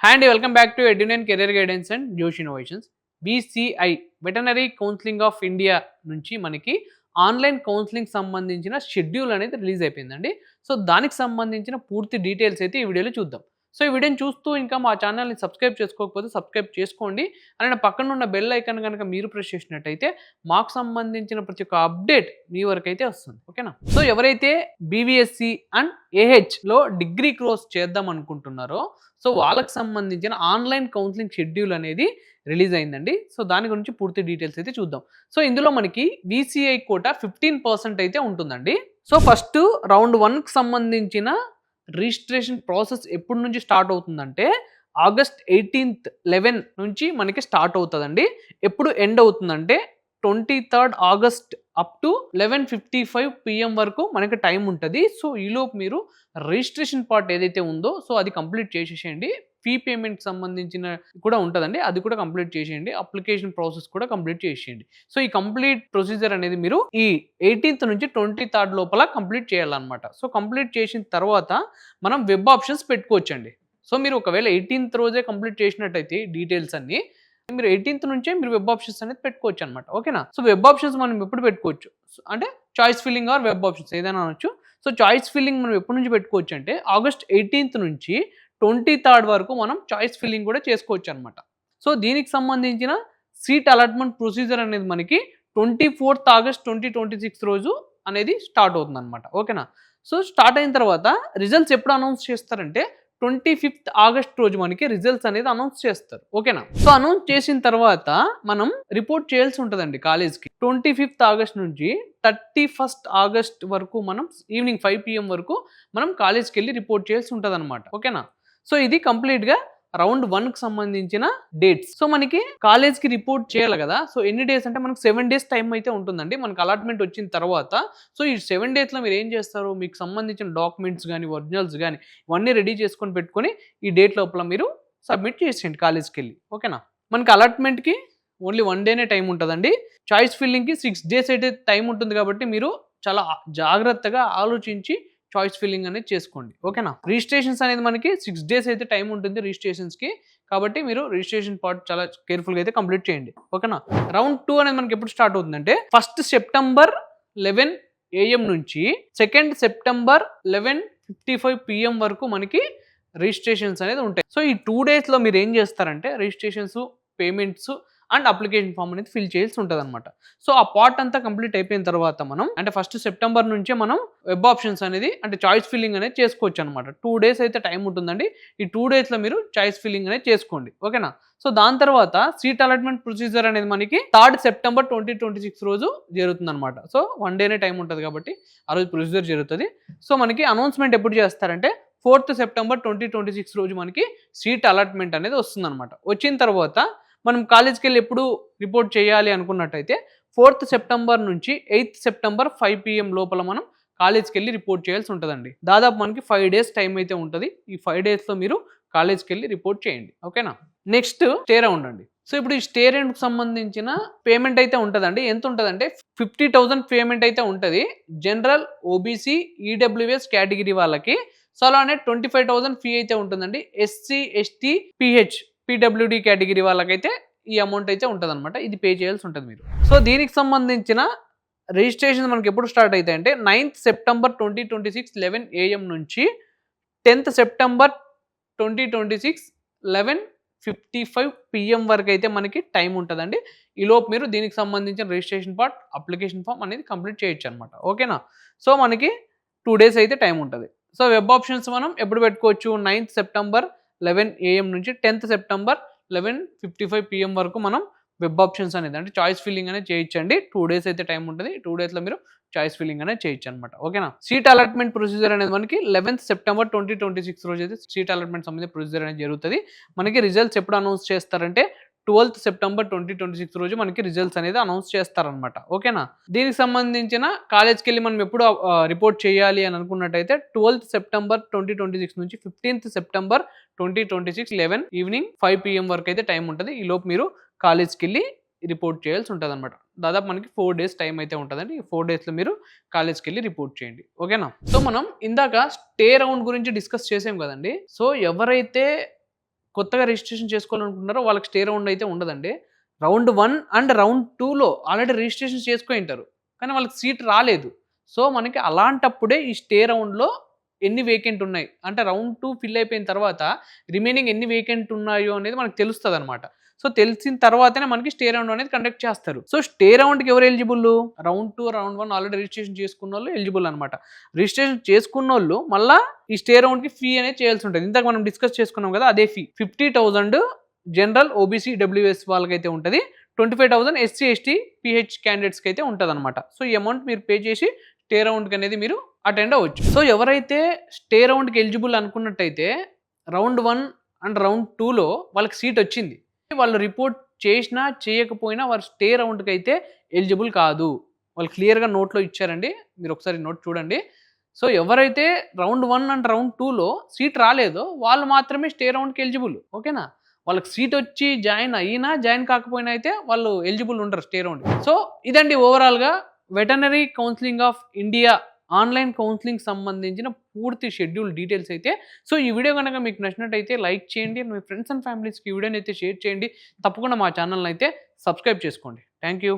Hi అండి, welcome back to Edunine career guidance and Josh innovations. BCI veterinary counselling of India నుంచి మనకి online counselling సంబంధించిన schedule అనేది release అయిపోయిందండి. సో దానికి సంబంధించిన పూర్తి డీటెయిల్స్ అయితే ఈ వీడియోలో చూద్దాం. సో ఈ వీడియోని చూస్తూ ఇంకా మా ఛానల్ని సబ్స్క్రైబ్ చేసుకోకపోతే సబ్స్క్రైబ్ చేసుకోండి. అలానే పక్కన ఉన్న బెల్ ఐకాన్ కనుక మీరు ప్రెస్ చేసినట్టయితే మాకు సంబంధించిన ప్రతి ఒక్క అప్డేట్ మీ వరకు అయితే వస్తుంది. ఓకేనా? సో ఎవరైతే బీవీఎస్సీ అండ్ ఏహెచ్లో డిగ్రీ కోర్స్ చేద్దాం అనుకుంటున్నారో సో వాళ్ళకి సంబంధించిన ఆన్లైన్ కౌన్సిలింగ్ షెడ్యూల్ అనేది రిలీజ్ అయిందండి. సో దాని గురించి పూర్తి డీటెయిల్స్ అయితే చూద్దాం. సో ఇందులో మనకి వీసీఐ కోటా 15% అయితే ఉంటుందండి. సో ఫస్ట్ రౌండ్ 1కి సంబంధించిన రిజిస్ట్రేషన్ ప్రాసెస్ ఎప్పటి నుంచి స్టార్ట్ అవుతుందంటే ఆగస్ట్ 18th 11 నుంచి మనకి స్టార్ట్ అవుతుందండి. ఎప్పుడు ఎండ్ అవుతుందంటే 23rd August up to 11:55 PM వరకు మనకి టైం ఉంటుంది. సో ఈలోపు మీరు రిజిస్ట్రేషన్ పార్ట్ ఏదైతే ఉందో సో అది కంప్లీట్ చేసేసేయండి. ఫీ పేమెంట్ సంబంధించిన కూడా ఉంటుందండి, అది కూడా కంప్లీట్ చేసేయండి. అప్లికేషన్ ప్రాసెస్ కూడా కంప్లీట్ చేసేయండి. సో ఈ కంప్లీట్ ప్రొసీజర్ అనేది మీరు ఈ 18th నుంచి 23rd లోపల కంప్లీట్ చేయాలన్నమాట. సో కంప్లీట్ చేసిన తర్వాత మనం వెబ్ ఆప్షన్స్ పెట్టుకోవచ్చండి. సో మీరు ఒకవేళ 18th రోజే కంప్లీట్ చేసినట్టయితే డీటెయిల్స్ అన్ని మీరు 18th నుంచే మీరు వెబ్ ఆప్షన్స్ అనేది పెట్టుకోవచ్చు అనమాట. ఓకేనా? సో వెబ్ ఆప్షన్స్ మనం ఎప్పుడు పెట్టుకోవచ్చు అంటే choice filling are web options ఏదైనా అనొచ్చు. సో చాయిస్ ఫిల్లింగ్ మనం ఎప్పటి నుంచి పెట్టుకోవచ్చు అంటే ఆగస్ట్ 18th నుంచి 23rd వరకు మనం చాయిస్ ఫిల్లింగ్ కూడా చేసుకోవచ్చు అనమాట. సో దీనికి సంబంధించిన సీట్ అలాట్మెంట్ ప్రొసీజర్ అనేది మనకి 24th ఆగస్ట్ 2026 రోజు అనేది స్టార్ట్ అవుతుంది అనమాట. ఓకేనా? సో స్టార్ట్ అయిన తర్వాత రిజల్ట్స్ ఎప్పుడు అనౌన్స్ చేస్తారంటే 25th ఆగస్ట్ రోజు మనకి రిజల్ట్స్ అనేది అనౌన్స్ చేస్తారు. ఓకేనా? సో అనౌన్స్ చేసిన తర్వాత మనం రిపోర్ట్ చేయాల్సి ఉంటుందండి కాలేజ్కి. 25th ఆగస్ట్ నుంచి 31st ఆగస్ట్ వరకు మనం ఈవినింగ్ 5 PM వరకు మనం కాలేజ్కి వెళ్ళి రిపోర్ట్ చేయాల్సి ఉంటుంది అనమాట. ఓకేనా? సో ఇది కంప్లీట్గా రౌండ్ 1కి సంబంధించిన డేట్స్. సో మనకి కాలేజ్కి రిపోర్ట్ చేయాలి కదా. సో ఎన్ని డేస్ అంటే మనకు 7 days టైం అయితే ఉంటుందండి మనకు అలాట్మెంట్ వచ్చిన తర్వాత. సో ఈ 7 daysలో మీరు ఏం చేస్తారు, మీకు సంబంధించిన డాక్యుమెంట్స్ కానీ ఒరిజినల్స్ కానీ ఇవన్నీ రెడీ చేసుకొని పెట్టుకొని ఈ డేట్ లోపల మీరు సబ్మిట్ చేసేయండి కాలేజ్కి వెళ్ళి. ఓకేనా? మనకి అలాట్మెంట్కి ఓన్లీ 1 dayనే టైం ఉంటుందండి. చాయిస్ ఫిల్లింగ్కి 6 days అయితే టైం ఉంటుంది కాబట్టి మీరు చాలా జాగ్రత్తగా ఆలోచించి చాయిస్ ఫిల్లింగ్ అనేది చేసుకోండి. ఓకేనా? రిజిస్ట్రేషన్స్ అనేది మనకి 6 days అయితే టైం ఉంటుంది రిజిస్ట్రేషన్స్కి. కాబట్టి మీరు రిజిస్ట్రేషన్ పార్ట్ చాలా కేర్ఫుల్గా అయితే కంప్లీట్ చేయండి. ఓకేనా? రౌండ్ 2 అనేది మనకి ఎప్పుడు స్టార్ట్ అవుతుందంటే 1st September 11 AM నుంచి 2nd September 11:55 PM వరకు మనకి రిజిస్ట్రేషన్స్ అనేది ఉంటాయి. సో ఈ 2 daysలో మీరు ఏం చేస్తారంటే registrations, payments and application form అనేది ఫిల్ చేయాల్సి ఉంటుంది అనమాట. సో ఆ పార్ట్ అంతా కంప్లీట్ అయిపోయిన తర్వాత మనం అంటే 1st September నుంచే మనం వెబ్ ఆప్షన్స్ అనేది అంటే చాయిస్ ఫిల్లింగ్ అనేది చేసుకోవచ్చు అనమాట. 2 days అయితే టైం ఉంటుందండి. ఈ 2 daysలో మీరు చాయిస్ ఫిల్లింగ్ అనేది చేసుకోండి. ఓకేనా? సో దాని తర్వాత సీట్ అలాట్మెంట్ ప్రొసీజర్ అనేది మనకి 3rd September 2026 రోజు జరుగుతుంది అనమాట. సో 1 dayనే టైం ఉంటుంది కాబట్టి ఆ రోజు ప్రొసీజర్ జరుగుతుంది. సో మనకి అనౌన్స్మెంట్ ఎప్పుడు చేస్తారంటే 4th September 2026 రోజు మనకి సీట్ అలాట్మెంట్ అనేది వస్తుంది అనమాట. వచ్చిన తర్వాత మనం కాలేజ్కి వెళ్ళి ఎప్పుడు రిపోర్ట్ చేయాలి అనుకున్నట్టయితే 4th September నుంచి 8th September 5 PM లోపల మనం కాలేజ్కి వెళ్ళి రిపోర్ట్ చేయాల్సి ఉంటుందండి. దాదాపు మనకి 5 days టైం అయితే ఉంటుంది. ఈ 5 daysలో మీరు కాలేజ్కి వెళ్ళి రిపోర్ట్ చేయండి. ఓకేనా? నెక్స్ట్ స్టే రౌండ్ అండి. సో ఇప్పుడు ఈ స్టే రౌండ్కి సంబంధించిన పేమెంట్ అయితే ఉంటుందండి. ఎంత ఉంటుందంటే 50,000 పేమెంట్ అయితే ఉంటుంది జనరల్, ఓబీసీ, ఈడబ్ల్యూఎస్ కేటగిరీ వాళ్ళకి. సో అలానే 25,000 ఫీ అయితే ఉంటుందండి ఎస్సీ, ఎస్టీ, పీడబ్ల్యూడీ కేటగిరీ వాళ్ళకైతే ఈ అమౌంట్ అయితే ఉంటుంది అనమాట. ఇది పే చేయాల్సి ఉంటుంది మీరు. సో దీనికి సంబంధించిన రిజిస్ట్రేషన్ మనకి ఎప్పుడు స్టార్ట్ అవుతాయి అంటే 9th September 2026 11 AM నుంచి 10th September 2026 11:55 PM వరకు అయితే మనకి టైం ఉంటుందండి. ఈలోపు మీరు దీనికి సంబంధించిన రిజిస్ట్రేషన్ పార్ట్, అప్లికేషన్ ఫామ్ అనేది కంప్లీట్ చేయొచ్చు అనమాట. ఓకేనా? సో మనకి 2 days అయితే టైం ఉంటుంది. సో వెబ్ ఆప్షన్స్ మనం ఎప్పుడు పెట్టుకోవచ్చు 9th September 11 AM నుంచి 10th September 11:55 PM వరకు మనం వెబ్ ఆప్షన్స్ అనేది అంటే చాయిస్ ఫిల్లింగ్ అనేది చేయొచ్చండి. 2 days అయితే టైం ఉంటుంది. 2 daysలో మీరు చాయిస్ ఫిల్లింగ్ అనేది చేయొచ్చు అనమాట. ఓకేనా? సీట్ అలాట్మెంట్ ప్రొసీజర్ అనేది మనకి 11th September 2026 రోజు అయితే సీట్ అలాట్మెంట్ సంబంధించిన ప్రొసీజర్ అనేది జరుగుతుంది. మనకి రిజల్ట్స్ ఎప్పుడు అనౌన్స్ చేస్తారంటే 12th September 2026 రోజు మనకి రిజల్ట్స్ అనేది అనౌన్స్ చేస్తారనమాట. ఓకేనా? దీనికి సంబంధించిన కాలేజ్కి వెళ్ళి మనం ఎప్పుడు రిపోర్ట్ చేయాలి అని అనుకున్నట్టయితే 12th September 2026 నుంచి 15th September 2026 11 ఈవినింగ్ 5 PM వరకు అయితే టైం ఉంటుంది. ఈ లోపు మీరు కాలేజ్కి వెళ్ళి రిపోర్ట్ చేయాల్సి ఉంటుంది అనమాట. దాదాపు మనకి 4 days టైం అయితే ఉంటుందండి. ఈ 4 daysలో మీరు కాలేజ్కి వెళ్ళి రిపోర్ట్ చేయండి. ఓకేనా? సో మనం ఇందాక స్టే రౌండ్ గురించి డిస్కస్ చేసాం కదండి. సో ఎవరైతే కొత్తగా రిజిస్ట్రేషన్ చేసుకోవాలనుకుంటున్నారో వాళ్ళకి స్టే రౌండ్ అయితే ఉండదండి. రౌండ్ 1 అండ్ రౌండ్ 2లో ఆల్రెడీ రిజిస్ట్రేషన్ చేసుకొనుంటారు. కానీ వాళ్ళకి సీట్ రాలేదు. సో, మనకి అలాంటప్పుడే ఈ స్టే రౌండ్‌లో ఎన్ని వేకెంట్ ఉన్నాయి. అంటే రౌండ్ 2 ఫిల్ అయిపోయిన తర్వాత రిమైనింగ్ ఎన్ని వేకెంట్ ఉన్నాయో అనేది మనకు తెలుస్తదనమాట. సో, తెలిసిన తర్వాతనే మనకి స్టే రౌండ్ అనేది కండక్ట్ చేస్తారు. సో, స్టే రౌండ్‌కి ఎవరు ఎలిజిబుల్లు? రౌండ్ 2, రౌండ్ 1 ఆల్రెడీ రిజిస్ట్రేషన్ చేసుకున్నోళ్ళు ఎలిజిబుల్ అనమాట. రిజిస్ట్రేషన్ చేసుకున్నోళ్ళు మళ్ళా ఈ స్టే రౌండ్‌కి ఫీ అనేది చేయాల్సి ఉంటది. ఇందాక మనం డిస్కస్ చేసుకున్నాం కదా! అదే ఫీ. 50,000 జనరల్, ఓబీసీ, డబ్ల్యూఎస్ వాళ్ళకైతే ఉంటది. 25,000 ఎస్సీ, ఎస్టీ, పీహెచ్ క్యాండిడేట్స్‌కి అయితే ఉంటదనమాట. సో, ఈ అమౌంట్ మీరు పే చేసి స్టే రౌండ్‌కి అనేది మీరు అటెండ్ అవ్వచ్చు. సో, ఎవరైతే స్టే రౌండ్‌కి ఎలిజిబుల్ అనుకున్నట్టయితే రౌండ్ 1 అండ్ రౌండ్ 2లో వాళ్ళకి సీట్ వచ్చింది. వాళ్ళు రిపోర్ట్ చేసినా, చేయకపోయినా వారు స్టే రౌండ్‌కి అయితే ఎలిజిబుల్ కాదు. వాళ్ళు క్లియర్‌గా నోట్‌లో ఇచ్చారండి. మీరు ఒకసారి నోట్ చూడండి. సో, ఎవరైతే రౌండ్ 1 అండ్ రౌండ్ 2లో సీట్ రాలేదో వాళ్ళు మాత్రమే స్టే రౌండ్‌కి ఎలిజిబుల్. ఓకేనా? వాళ్ళకి సీట్ వచ్చి జాయిన్ అయినా, జాయిన్ కాకపోయినా అయితే వాళ్ళు ఎలిజిబుల్ ఉండరు స్టే రౌండ్‌కి. సో, ఇదండి ఓవరాల్‌గా veterinary counselling of India online కౌన్సిలింగ్‌కి సంబంధించిన పూర్తి షెడ్యూల్ డీటెయిల్స్ అయితే. సో, ఈ వీడియో గనక మీకు నచ్చినట్టయితే లైక్ చేయండి. మీ ఫ్రెండ్స్ అండ్ ఫ్యామిలీస్‌కి ఈ వీడియోని అయితే షేర్ చేయండి. తప్పకుండా మా ఛానెల్‌ని అయితే సబ్స్క్రైబ్ చేసుకోండి. Thank you.